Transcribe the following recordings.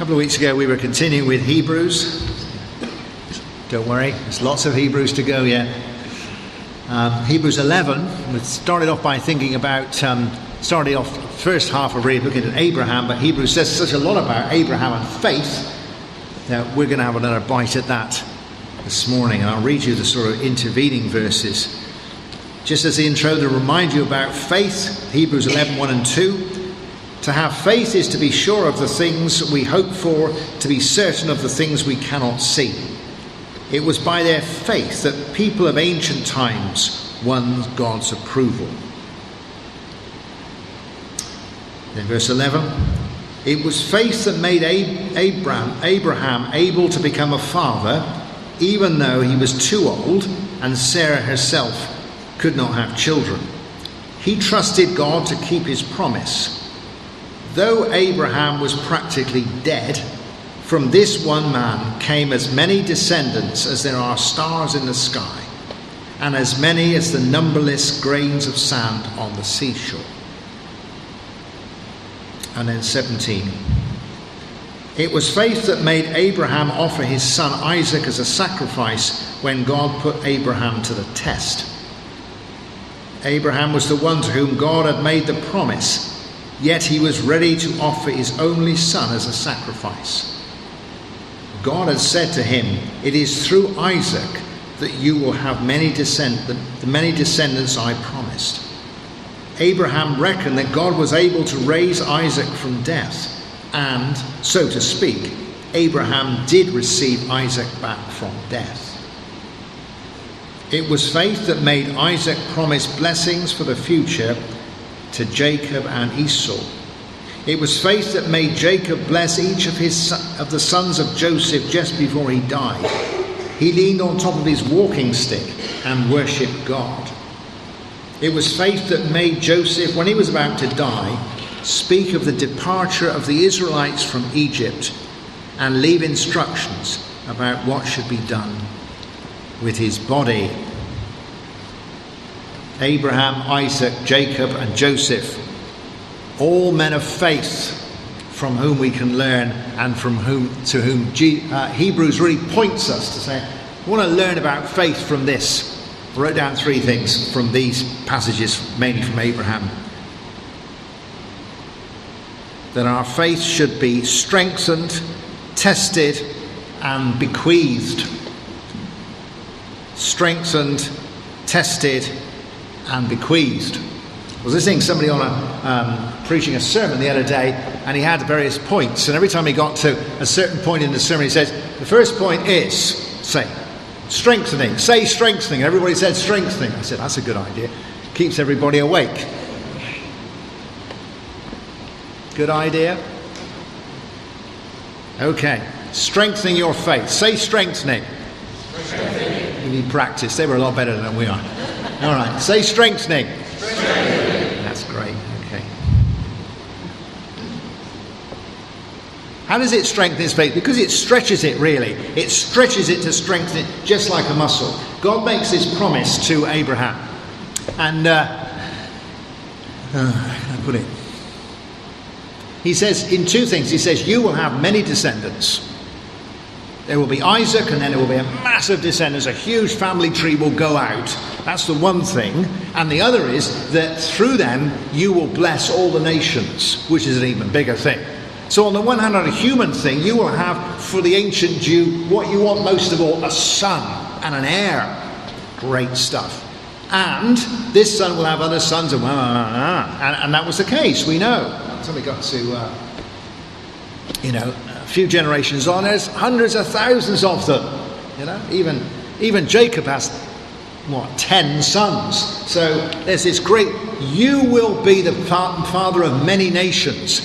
couple of weeks ago we were continuing with Hebrews. Don't worry, there's lots of Hebrews to go yet. Hebrews 11, we started off by thinking about, started off the first half of reading looking at Abraham, but Hebrews says such a lot about Abraham and faith that we're going to have another bite at that this morning. And I'll read you the sort of intervening verses. Just as the intro to remind you about faith, Hebrews 11, 1 and 2. To have faith is to be sure of the things we hope for, to be certain of the things we cannot see. It was by their faith that people of ancient times won God's approval. Then verse 11. It was faith that made Abraham able to become a father, even though he was too old and Sarah herself could not have children. He trusted God to keep his promise. Though Abraham was practically dead, from this one man came as many descendants as there are stars in the sky, and as many as the numberless grains of sand on the seashore. And then 17. It was faith that made Abraham offer his son Isaac as a sacrifice when God put Abraham to the test. Abraham was the one to whom God had made the promise, yet he was ready to offer his only son as a sacrifice. God had said to him, "It is through Isaac that you will have the many descendants I promised." Abraham reckoned that God was able to raise Isaac from death, and, so to speak, Abraham did receive Isaac back from death. It was faith that made Isaac promise blessings for the future to Jacob and Esau. It was faith that made Jacob bless each of the sons of Joseph just before he died. He leaned on top of his walking stick and worshipped God. It was faith that made Joseph, when he was about to die, speak of the departure of the Israelites from Egypt and leave instructions about what should be done with his body. Abraham, Isaac, Jacob, and Joseph, all men of faith from whom we can learn, and to whom Hebrews really points us to say, we want to learn about faith from this. I wrote down 3 things from these passages, mainly from Abraham. That our faith should be strengthened, tested, and bequeathed. Strengthened, tested, and bequeathed. I was listening to somebody on preaching a sermon the other day, and he had various points, and every time he got to a certain point in the sermon, he says, the first point is, say strengthening, and everybody said strengthening. I said, that's a good idea. Keeps everybody awake. Good idea? Okay. Strengthening your faith. Say strengthening. You need practice. They were a lot better than we are. All right. Say strengthening. That's great. Okay. How does it strengthen his faith? Because it stretches it, really. It stretches it to strengthen it, just like a muscle. God makes this promise to Abraham. And, how can I put it? He says in 2 things. He says, you will have many descendants. There will be Isaac, and then there will be a massive descendants. A huge family tree will go out. That's the one thing. And the other is that through them, you will bless all the nations, which is an even bigger thing. So on the one hand, on a human thing, you will have, for the ancient Jew, what you want most of all, a son and an heir. Great stuff. And this son will have other sons, and that was the case, we know. Until we got to, a few generations on, there's hundreds of thousands of them. Even Jacob has, 10 sons. So there's this great, you will be the father of many nations.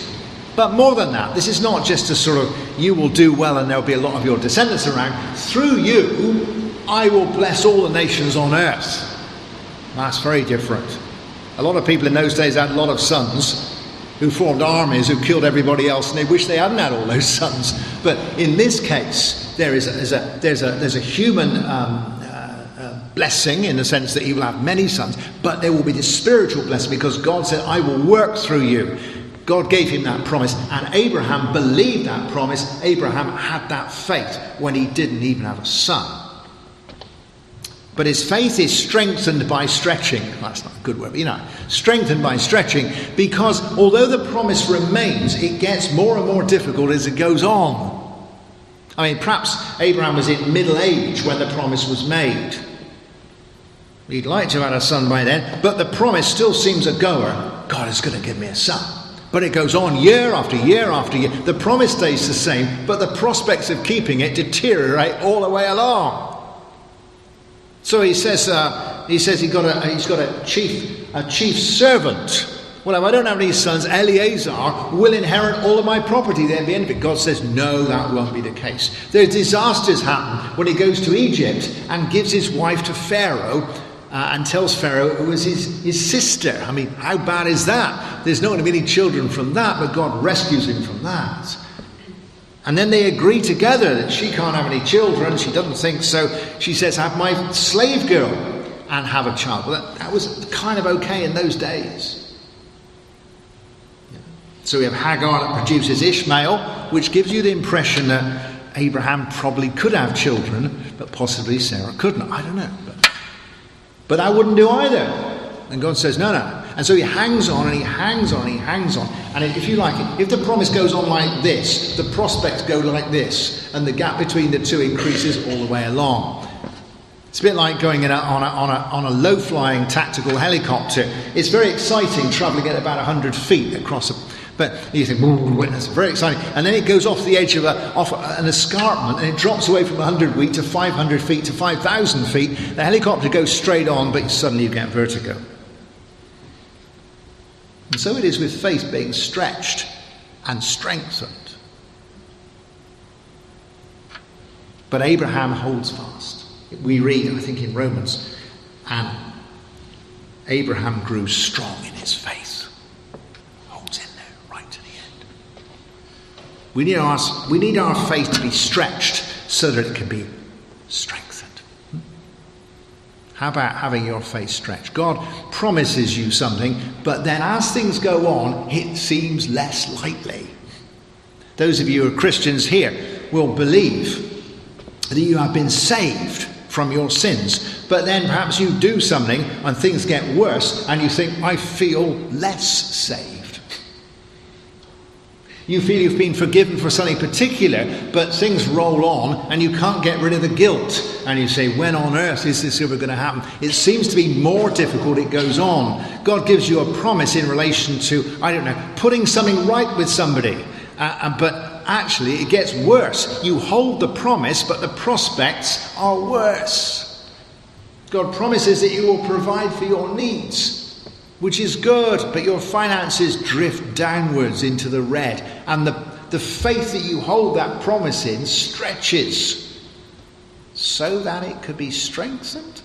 But more than that, this is not just a sort of, you will do well and there'll be a lot of your descendants around. Through you, I will bless all the nations on earth. That's very different. A lot of people in those days had a lot of sons who formed armies, who killed everybody else, and they wish they hadn't had all those sons. But in this case, there's a human blessing in the sense that he will have many sons, but there will be this spiritual blessing because God said, I will work through you. God gave him that promise, and Abraham believed that promise. Abraham had that faith when he didn't even have a son. But his faith is strengthened by stretching. That's not a good word, but strengthened by stretching, because although the promise remains, it gets more and more difficult as it goes on. I mean, perhaps Abraham was in middle age when the promise was made. He'd like to have had a son by then, but the promise still seems a goer. God is going to give me a son. But it goes on year after year after year. The promise stays the same, but the prospects of keeping it deteriorate all the way along. So he says he's got a chief servant. Well, if I don't have any sons, Eleazar will inherit all of my property. Then at the end of it, God says, no, that won't be the case. There's disasters happen when he goes to Egypt and gives his wife to Pharaoh and tells Pharaoh it was his sister. I mean, how bad is that? There's not going to be any children from that, but God rescues him from that. And then they agree together that she can't have any children. She doesn't think so. She says, have my slave girl and have a child. Well, that was kind of okay in those days. So we have Hagar that produces Ishmael, which gives you the impression that Abraham probably could have children, but possibly Sarah couldn't. I don't know. But I wouldn't do either. And God says, no. And so he hangs on and he hangs on and he hangs on. And if you like it, if the promise goes on like this, the prospects go like this, and the gap between the two increases all the way along. It's a bit like going on a low-flying tactical helicopter. It's very exciting travelling at about 100 feet across but you think, it's very exciting. And then it goff off the edge of an escarpment, and it drops away from 100 feet to 500 feet to 5,000 feet. The helicopter goes straight on, but suddenly you get vertigo. And so it is with faith being stretched and strengthened. But Abraham holds fast. We read, I think in Romans, and Abraham grew strong in his faith. Holds in there right to the end. We need our faith to be stretched so that it can be strengthened. How about having your faith stretched? God promises you something, but then as things go on, it seems less likely. Those of you who are Christians here will believe that you have been saved from your sins, but then perhaps you do something and things get worse and you think, I feel less saved. You feel you've been forgiven for something particular, but things roll on and you can't get rid of the guilt. And you say, when on earth is this ever going to happen? It seems to be more difficult, it goes on. God gives you a promise in relation to, putting something right with somebody. But actually it gets worse. You hold the promise, but the prospects are worse. God promises that you will provide for your needs, which is good, but your finances drift downwards into the red. And the faith that you hold that promise in stretches so that it could be strengthened.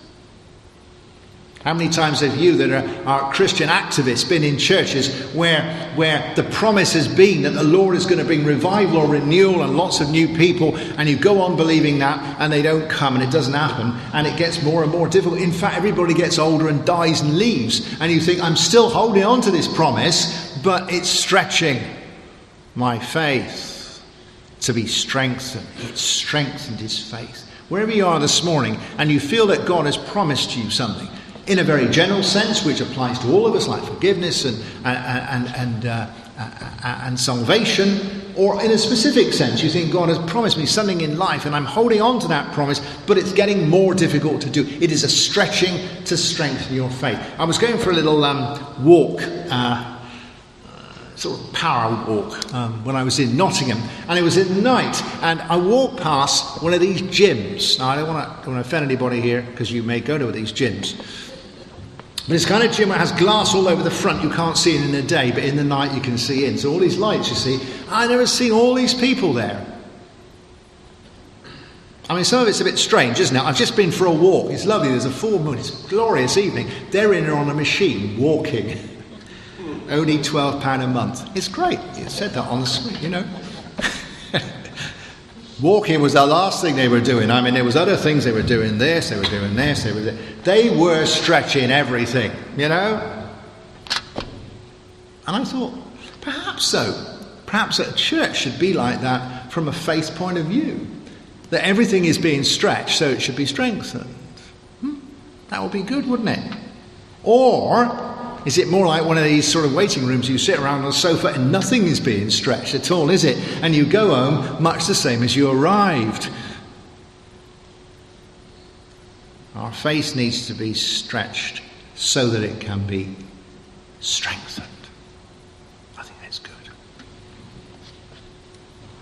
How many times have you that are Christian activists been in churches where the promise has been that the Lord is going to bring revival or renewal and lots of new people, and you go on believing that and they don't come and it doesn't happen and it gets more and more difficult. In fact, everybody gets older and dies and leaves, and you think, I'm still holding on to this promise, but it's stretching my faith to be strengthened. It's strengthened his faith. Wherever you are this morning and you feel that God has promised you something, in a very general sense, which applies to all of us, like forgiveness and salvation, or in a specific sense, you think God has promised me something in life and I'm holding on to that promise, but it's getting more difficult to do. It is a stretching to strengthen your faith. I was going for a little walk, sort of power walk, when I was in Nottingham, and it was at night, and I walked past one of these gyms. Now, I don't want to offend anybody here, because you may go to these gyms. But it's kind of gym that has glass all over the front. You can't see it in the day, but in the night you can see in. So all these lights you see. I've never seen all these people there. I mean, some of it's a bit strange, isn't it? I've just been for a walk. It's lovely. There's a full moon. It's a glorious evening. They're in there on a machine, walking. Only £12 a month. It's great. It said that on the screen, Walking was the last thing they were doing. I mean, there was other things they were doing. They were stretching everything, And I thought, perhaps perhaps so. Perhaps a church should be like that from a faith point of view. That everything is being stretched, so it should be strengthened. That would be good, wouldn't it? Or is it more like one of these sort of waiting rooms you sit around on a sofa and nothing is being stretched at all, is it? And you go home much the same as you arrived. Our faith needs to be stretched so that it can be strengthened. I think that's good.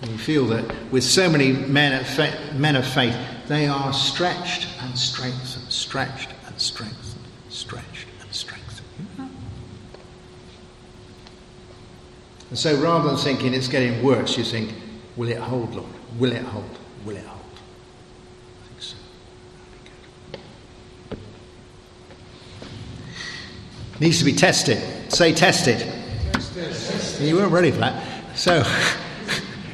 And you feel that with so many men of faith, they are stretched and strengthened, stretched and strengthened, stretched and strengthened. And so rather than thinking it's getting worse, you think, will it hold, Lord? Will it hold? Will it hold? I think so. That'd be good. Needs to be tested. Say tested. Tested. You weren't ready for that. So,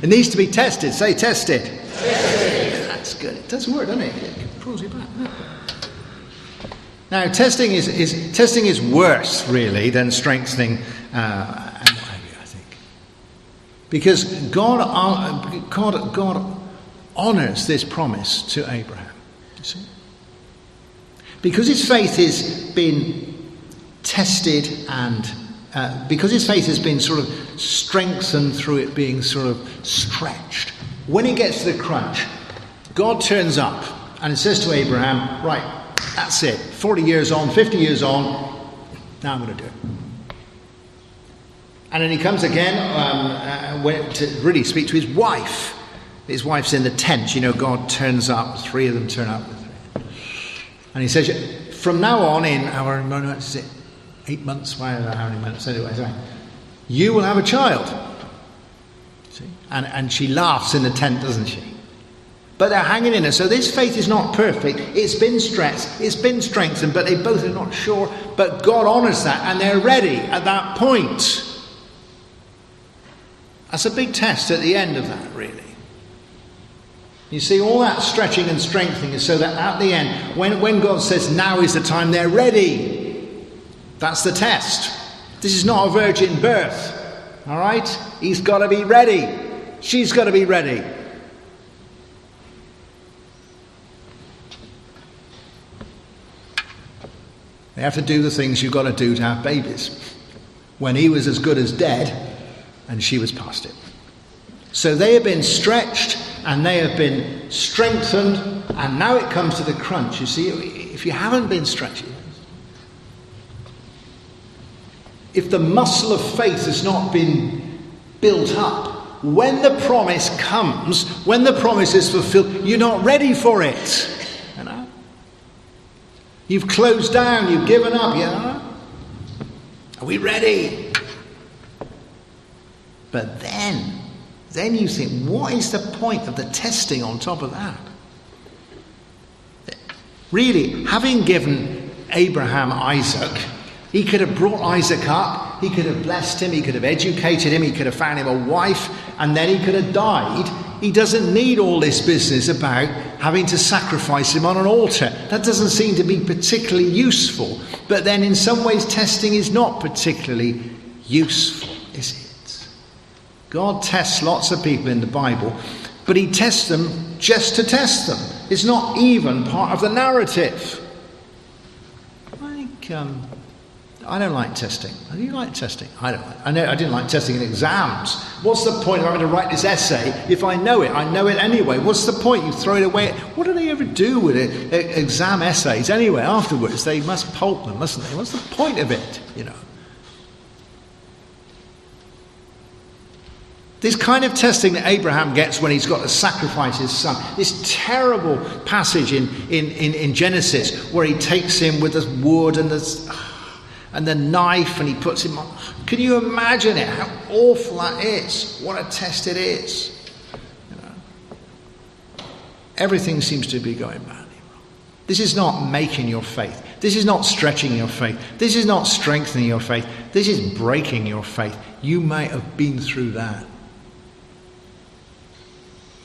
it needs to be tested. Say tested. Tested. That's good. It does work, doesn't it? It pulls you back. Now, testing is worse, really, than strengthening and what have you, I think. Because God honours this promise to Abraham. You see? Because his faith has been tested and because his faith has been sort of strengthened through it being sort of stretched. When it gets to the crunch, God turns up and says to Abraham, right, that's it. 40 years on, 50 years on, now I'm going to do it. And then he comes again to really speak to his wife. His wife's in the tent. You know, God turns up. 3 of them turn up. And he says, from now on in our, 8 months, how many months anyway, you will have a child. See? And she laughs in the tent, doesn't she? But they're hanging in there. So this faith is not perfect. It's been stretched. It's been strengthened. But they both are not sure. But God honours that. And they're ready at that point. That's a big test at the end of that, really. You see, all that stretching and strengthening is so that at the end, when God says now is the time, they're ready. That's the test. This is not a virgin birth. All right? He's got to be ready. She's got to be ready. They have to do the things you've got to do to have babies. When he was as good as dead, and she was past it. So they have been stretched, and they have been strengthened, and now it comes to the crunch. You see, if you haven't been stretched, if the muscle of faith has not been built up, when the promise comes, when the promise is fulfilled, you're not ready for it. You know? You've closed down, you've given up. You know? Are we ready? But then you think, what is the point of the testing on top of that? Really, having given Abraham Isaac, he could have brought Isaac up, he could have blessed him, he could have educated him, he could have found him a wife, and then he could have died. He doesn't need all this business about having to sacrifice him on an altar. That doesn't seem to be particularly useful. But then in some ways testing is not particularly useful, is it? God tests lots of people in the Bible, but he tests them just to test them. It's not even part of the narrative. I don't like testing. Do you like testing? I don't. I didn't like testing in exams. What's the point of having to write this essay if I know it? I know it anyway. What's the point? You throw it away. What do they ever do with exam essays anyway? Afterwards, they must pulp them, mustn't they? What's the point of it? You know. This kind of testing that Abraham gets when he's got to sacrifice his son. This terrible passage in Genesis where he takes him with the wood and the knife and he puts him on. Can you imagine it? How awful that is. What a test it is. You know? Everything seems to be going badly wrong. This is not making your faith. This is not stretching your faith. This is not strengthening your faith. This is breaking your faith. You might have been through that.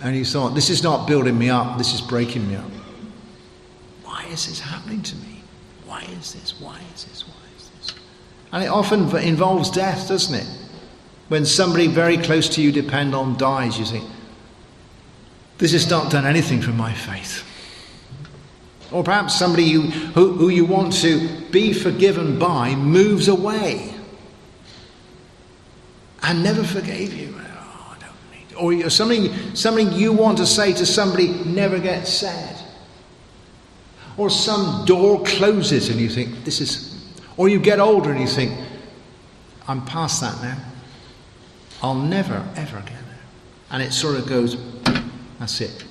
And you thought, this is not building me up, this is breaking me up. Why is this happening to me? Why is this? Why is this? Why is this? And it often involves death, doesn't it? When somebody very close to you depend on dies, you think, this has not done anything for my faith. Or perhaps somebody who you want to be forgiven by moves away and never forgave you. Oh, I don't need it. Or something you want to say to somebody never gets said. Or some door closes and you think, or you get older and you think, I'm past that now. I'll never, ever get there. And it sort of goes, that's it.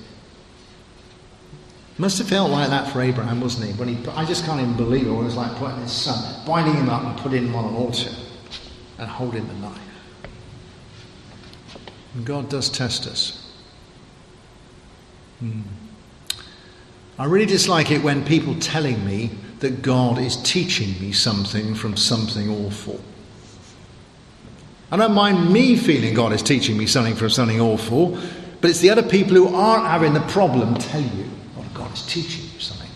Must have felt like that for Abraham, wasn't he? I just can't even believe it. It was like putting his son, binding him up and putting him on an altar and holding the knife. And God does test us. I really dislike it when people telling me that God is teaching me something from something awful. I don't mind me feeling God is teaching me something from something awful, but it's the other people who aren't having the problem tell you, oh, God is teaching you something.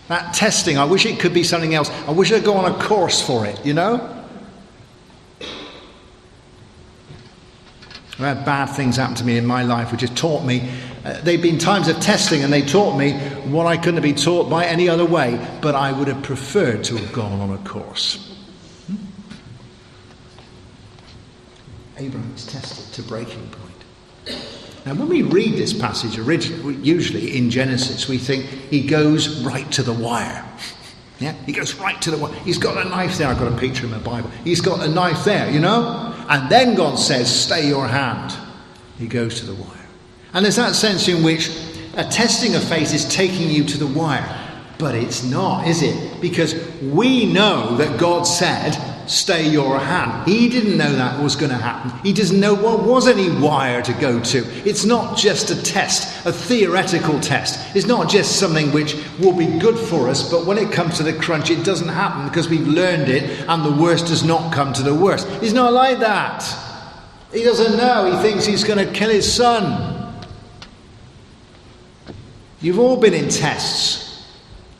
That testing, I wish it could be something else. I wish I'd go on a course for it, you know? I've had bad things happen to me in my life which have taught me, they've been times of testing and they taught me what I couldn't have been taught by any other way, but I would have preferred to have gone on a course. Abraham is tested to breaking point. Now when we read this passage usually in Genesis, we think he goes right to the wire. Yeah, he goes right to the wire. He's got a knife there. I've got a picture in my Bible. He's got a knife there, you know? And then God says, stay your hand. He goes to the wire. And there's that sense in which a testing of faith is taking you to the wire. But it's not, is it? Because we know that God said, stay your hand. He didn't know that was going to happen. He doesn't know what was any wire to go to. It's not just a test, a theoretical test. It's not just something which will be good for us, but when it comes to the crunch, it doesn't happen because we've learned it and the worst does not come to the worst. He's not like that. He doesn't know. He thinks he's going to kill his son. You've all been in tests.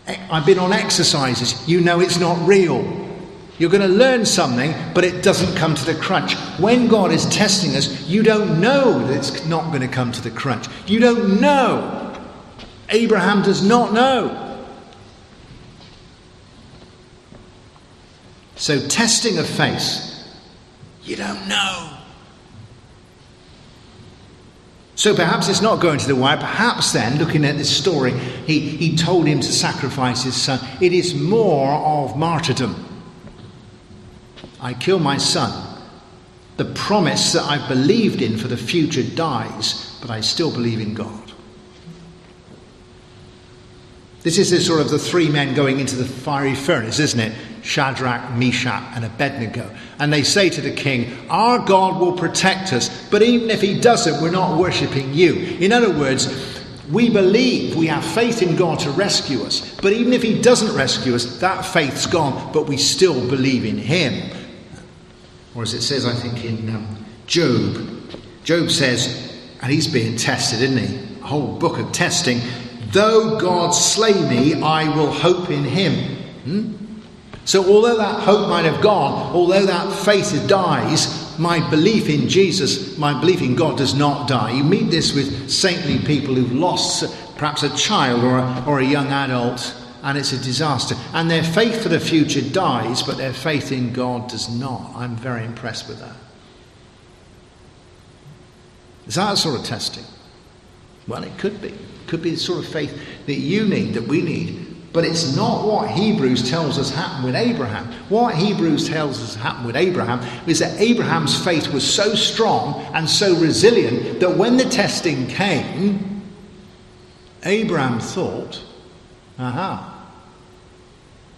I've been on exercises. You know it's not real. You're going to learn something, but it doesn't come to the crunch. When God is testing us, you don't know that it's not going to come to the crunch. You don't know. Abraham does not know. So testing of faith, you don't know. So perhaps it's not going to the wire. Perhaps then, looking at this story, he told him to sacrifice his son. It is more of martyrdom. I kill my son. The promise that I've believed in for the future dies, but I still believe in God. This is the sort of the three men going into the fiery furnace, isn't it? Shadrach, Meshach and Abednego. And they say to the king, our God will protect us, but even if he doesn't, we're not worshipping you. In other words, we believe, we have faith in God to rescue us, but even if he doesn't rescue us, that faith's gone, but we still believe in him. Or as it says, I think, in Job. Job says, and he's being tested, isn't he? A whole book of testing. Though God slay me, I will hope in him. So although that hope might have gone, although that faith dies, my belief in Jesus, my belief in God does not die. You meet this with saintly people who've lost perhaps a child or a young adult, and it's a disaster. And their faith for the future dies, but their faith in God does not. I'm very impressed with that. Is that a sort of testing? Well, it could be. It could be the sort of faith that you need, that we need. But it's not what Hebrews tells us happened with Abraham. What Hebrews tells us happened with Abraham is that Abraham's faith was so strong and so resilient that when the testing came, Abraham thought,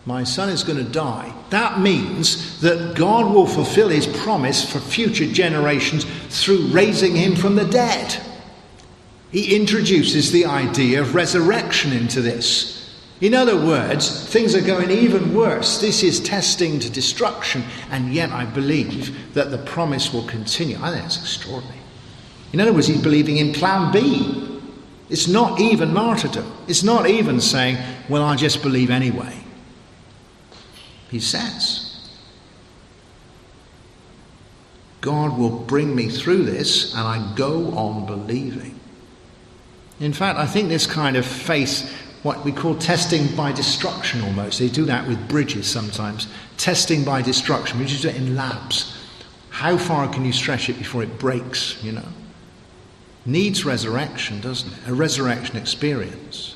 my son is going to die. That means that God will fulfill his promise for future generations through raising him from the dead. He introduces the idea of resurrection into this. In other words, things are going even worse. This is testing to destruction, and yet I believe that the promise will continue. I think that's extraordinary. In other words, he's believing in plan B. It's not even martyrdom. It's not even saying, well, I just believe anyway. He says, God will bring me through this, and I go on believing. In fact, I think this kind of faith, what we call testing by destruction almost. They do that with bridges sometimes. Testing by destruction. We just do it in labs. How far can you stretch it before it breaks, Needs resurrection, doesn't it? A resurrection experience.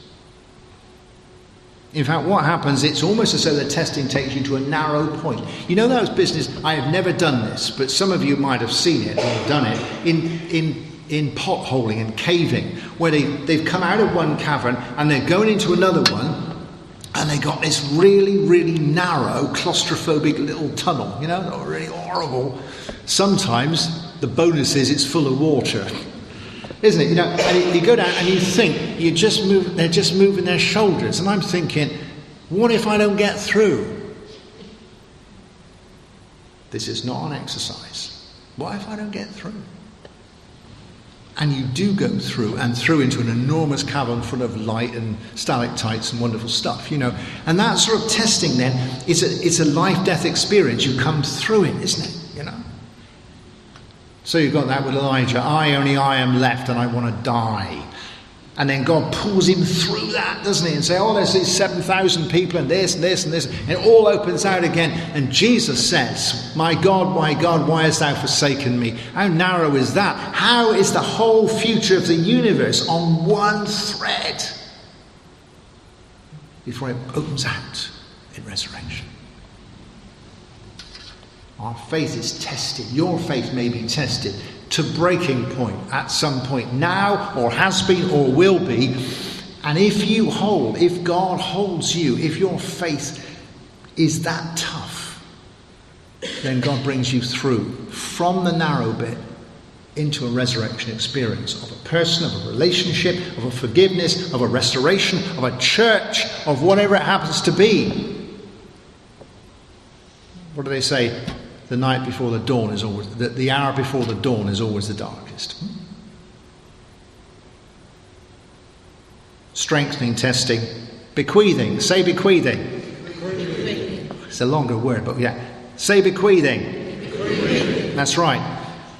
In fact, what happens, it's almost as though the testing takes you to a narrow point. Those business, I have never done this, but some of you might have seen it or done it, in potholing and caving, where they've come out of one cavern and they're going into another one, and they got this really, really narrow, claustrophobic little tunnel, really horrible. Sometimes the bonus is it's full of water, isn't it? And you go down and you think, they're just moving their shoulders, and I'm thinking, what if I don't get through? This is not an exercise. What if I don't get through? And you do go through into an enormous cavern full of light and stalactites and wonderful stuff, And that sort of testing then, it's a life-death experience. You come through it, isn't it, So you've got that with Elijah. I am left and I want to die. And then God pulls him through that, doesn't he? And say, there's these 7,000 people and this and this and this. And it all opens out again. And Jesus says, my God, why hast thou forsaken me? How narrow is that? How is the whole future of the universe on one thread before it opens out in resurrection? Our faith is tested. Your faith may be tested to breaking point at some point now, or has been, or will be. And if God holds you, if your faith is that tough, then God brings you through from the narrow bit into a resurrection experience of a person, of a relationship, of a forgiveness, of a restoration, of a church, of whatever it happens to be. What do they say? The night before the dawn is always, the hour before the dawn is always the darkest. Strengthening, testing, bequeathing. Say bequeathing. It's a longer word, but yeah. Say bequeathing. That's right.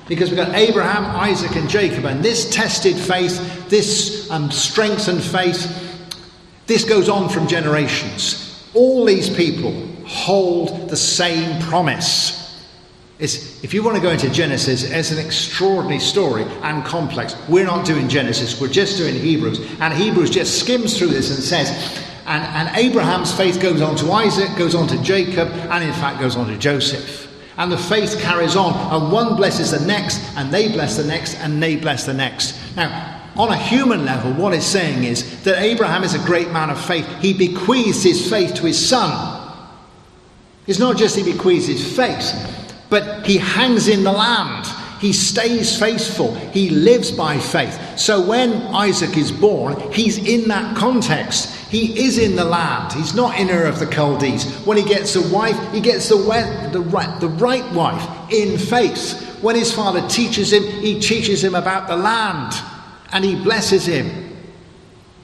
Because we've got Abraham, Isaac and Jacob, and this tested faith, this strengthened faith, this goes on from generations. All these people hold the same promise. If you want to go into Genesis, it's an extraordinary story and complex. We're not doing Genesis, we're just doing Hebrews. And Hebrews just skims through this and says, and Abraham's faith goes on to Isaac, goes on to Jacob, and in fact goes on to Joseph. And the faith carries on, and one blesses the next, and they bless the next, and they bless the next. Now, on a human level, what it's saying is that Abraham is a great man of faith. He bequeaths his faith to his son. It's not just he bequeaths his faith, but he hangs in the land. He stays faithful. He lives by faith. So when Isaac is born, he's in that context. He is in the land. He's not in Ur of the Chaldees. When he gets a wife, he gets the right wife in faith. When his father teaches him, he teaches him about the land. And he blesses him.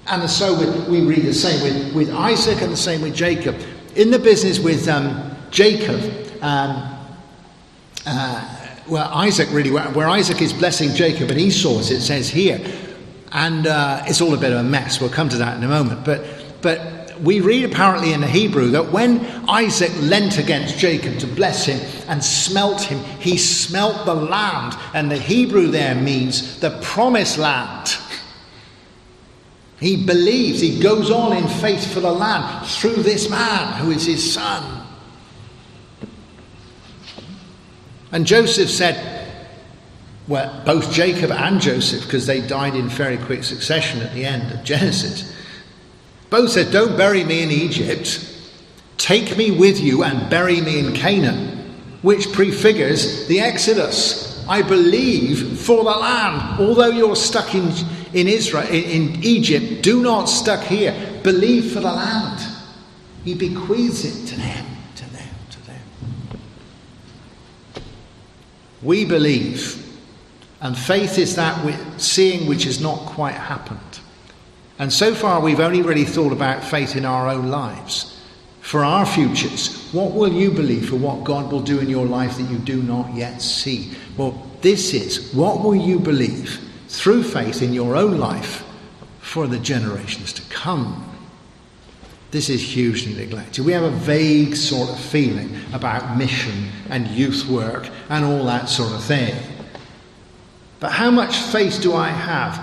And so we read the same with Isaac and the same with Jacob. In the business with Jacob, where Isaac is blessing Jacob and Esau, as it says here, and it's all a bit of a mess. We'll come to that in a moment. But we read apparently in the Hebrew that when Isaac leant against Jacob to bless him and smelt him, he smelt the land, and the Hebrew there means the promised land. He believes, he goes on in faith for the land through this man who is his son. And Joseph said, well, both Jacob and Joseph, because they died in very quick succession at the end of Genesis, both said, don't bury me in Egypt. Take me with you and bury me in Canaan, which prefigures the Exodus. I believe for the land. Although you're stuck in Israel, in Egypt, do not stuck here. Believe for the land. He bequeaths it to them. We believe, and faith is that seeing which has not quite happened. And so far we've only really thought about faith in our own lives. for our futures. What will you believe for what God will do in your life that you do not yet see? Well, this is, what will you believe through faith in your own life for the generations to come? This is hugely neglected. We have a vague sort of feeling about mission and youth work and all that sort of thing. But how much faith do I have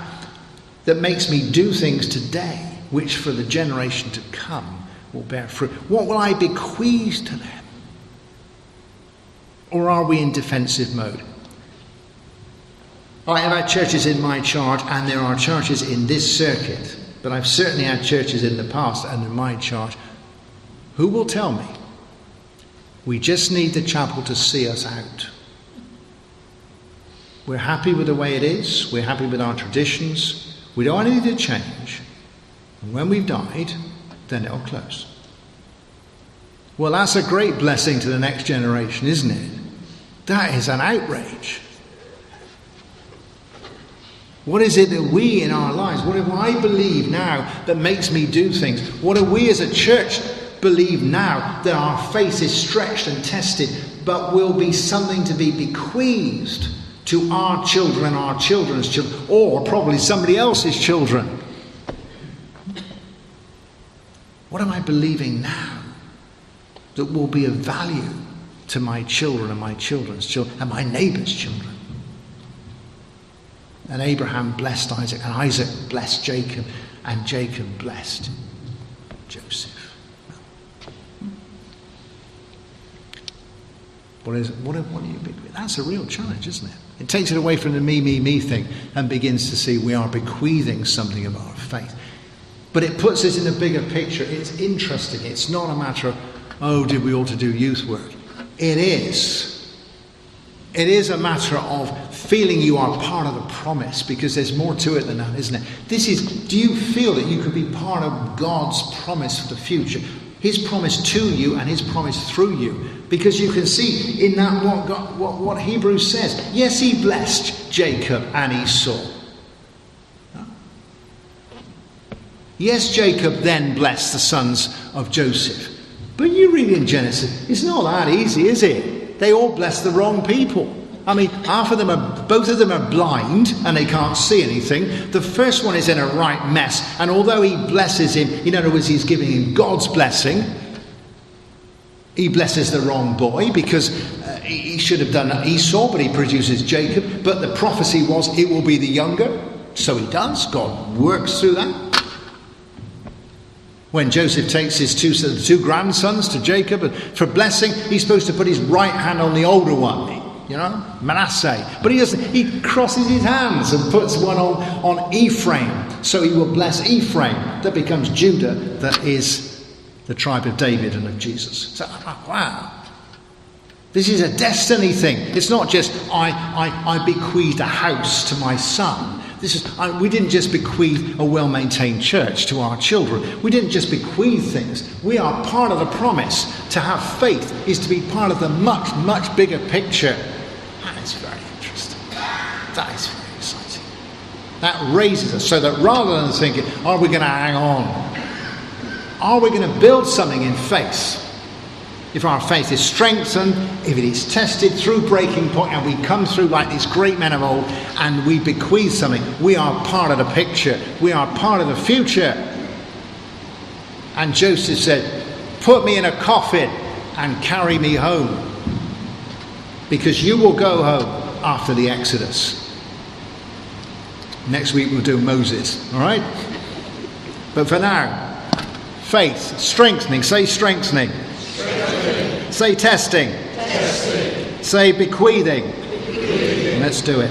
that makes me do things today which for the generation to come will bear fruit? What will I bequeath to them? Or are we in defensive mode? I have had churches in my charge, and there are churches in this circuit, but I've certainly had churches in the past under my charge who will tell me, we just need the chapel to see us out. We're happy with the way it is. We're happy with our traditions. We don't want anything to change. And when we've died, then it'll close. Well, that's a great blessing to the next generation, isn't it? That is an outrage. What is it that we in our lives, what do I believe now that makes me do things? What do we as a church believe now that our faith is stretched and tested, but will be something to be bequeathed to our children and our children's children, or probably somebody else's children? What am I believing now that will be of value to my children and my children's children and my neighbour's children? And Abraham blessed Isaac, and Isaac blessed Jacob, and Jacob blessed Joseph. What do you bequeath? That's a real challenge, isn't it? It takes it away from the me thing and begins to see we are bequeathing something of our faith. But it puts us in a bigger picture. It's interesting. It's not a matter of, oh, did we ought to do youth work? It is. It is a matter of feeling you are part of the promise, because there's more to it than that, isn't it? Do you feel that you could be part of God's promise for the future? His promise to you and his promise through you. Because you can see in that what Hebrews says. Yes, he blessed Jacob and Esau. Yes, Jacob then blessed the sons of Joseph. But you read in Genesis, it's not that easy, is it? They all bless the wrong people. I mean, both of them are blind and they can't see anything. The first one is in a right mess. And although he blesses him, in other words, he's giving him God's blessing, he blesses the wrong boy, because he should have done Esau, but he produces Jacob. But the prophecy was it will be the younger. So he does. God works through that. When Joseph takes his two grandsons to Jacob for blessing, he's supposed to put his right hand on the older one, Manasseh. But he doesn't. He crosses his hands and puts one on Ephraim. So he will bless Ephraim. That becomes Judah, that is the tribe of David and of Jesus. So, wow. This is a destiny thing. It's not just I bequeathed a house to my son. We didn't just bequeath a well-maintained church to our children. We didn't just bequeath things. We are part of the promise. To have faith is to be part of the much, much bigger picture. That is very interesting. That is very exciting. That raises us so that rather than thinking, are we going to hang on? Are we going to build something in faith? If our faith is strengthened, if it is tested through breaking point, and we come through like these great men of old, and we bequeath something, we are part of the picture. We are part of the future. And Joseph said, put me in a coffin and carry me home, because you will go home after the Exodus. Next week we'll do Moses, all right? But for now, faith, strengthening. Say strengthening. Say testing. Say bequeathing. Let's do it.